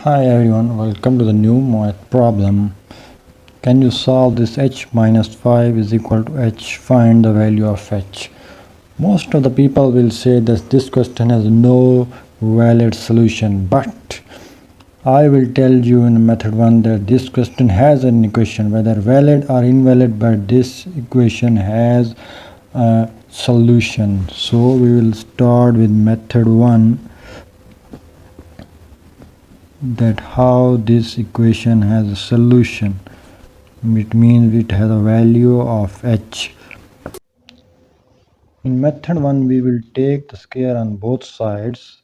Hi everyone, welcome to the new math problem. Can you solve this h minus 5 is equal to h? Find the value of h. Most of the people will say that this question has no valid solution, but I will tell you in method 1 that this question has an equation, whether valid or invalid, but this equation has a solution. So we will start with method 1, that how this equation has a solution. It means it has a value of h. In method 1 we will take the square on both sides.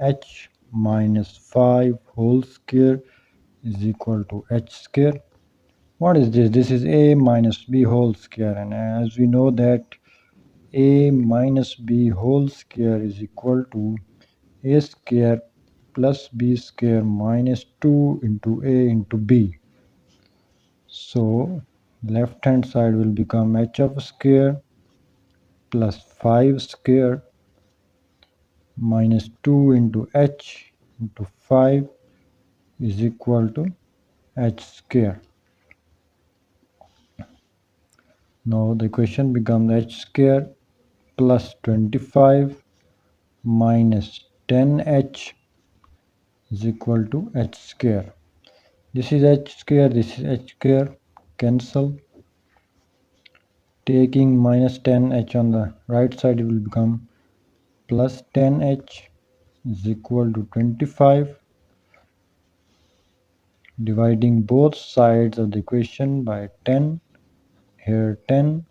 H minus 5 whole square is equal to h square. What is this? This is a minus b whole square, and as we know that a minus b whole square is equal to a square plus b square minus 2 into a into b. So left hand side will become h of square plus 5 square minus 2 into h into 5 is equal to h square. Now the equation becomes h square plus 25 minus 10h is equal to h square. This is h square, this is h square, cancel. Taking minus 10h on the right side, it will become plus 10h is equal to 25. Dividing both sides of the equation by 10. Here 10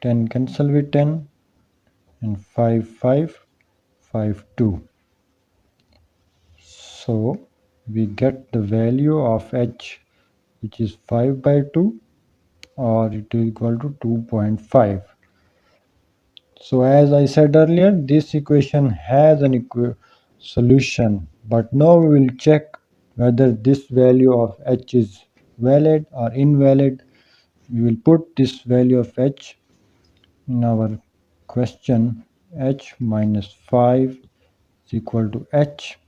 cancel with 10, and 5 5 2. So we get the value of h, which is 5 by 2, or it is equal to 2.5. So as I said earlier, this equation has an solution, but now we will check whether this value of h is valid or invalid. We will put this value of h in our question. H minus 5 is equal to h.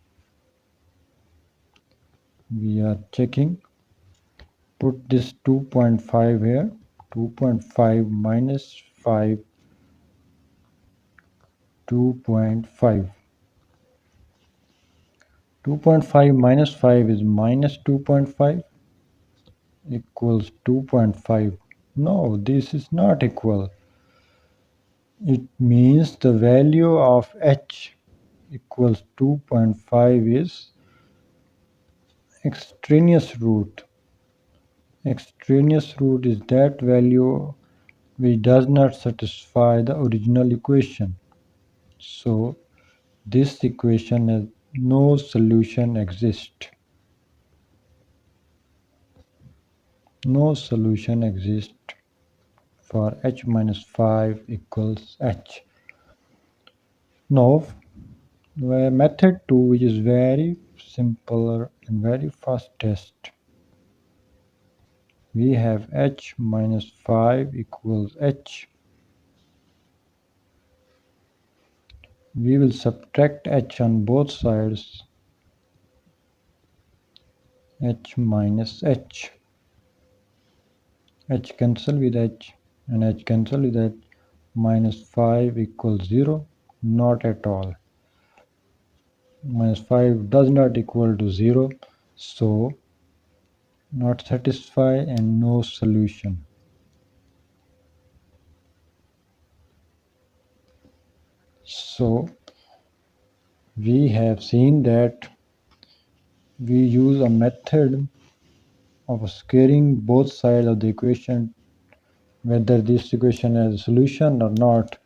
We are checking. Put this 2.5 here. 2.5 minus 5. 2.5. 2.5 minus 5 is minus 2.5 equals 2.5. No, this is not equal. It means the value of h equals 2.5 is extraneous root. Extraneous root is that value which does not satisfy the original equation. So this equation has no solution exists. No solution exists for h minus 5 equals h. Now method 2, which is very simpler and very fastest, we have h minus 5 equals h. We will subtract h on both sides. H minus h. H cancel with h and h cancel with h. Minus 5 equals 0. Not at all. Minus 5 does not equal to 0. So not satisfy and no solution. So we have seen that we use a method of squaring both sides of the equation, whether this equation has a solution or not.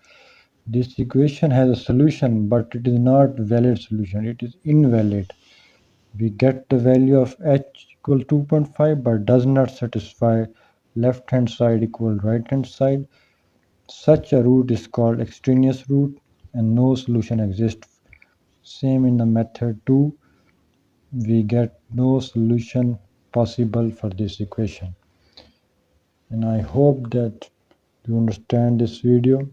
This equation has a solution, but it is not valid solution. It is invalid. We get the value of h equal 2.5, but does not satisfy left hand side equal right hand side. Such a root is called extraneous root, and no solution exists. Same in the method 2, we get no solution possible for this equation. And I hope that you understand this video.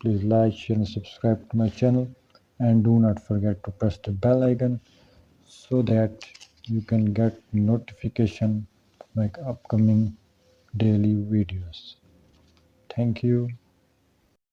Please like, share and subscribe to my channel, and do not forget to press the bell icon so that you can get notification like upcoming daily videos. Thank you.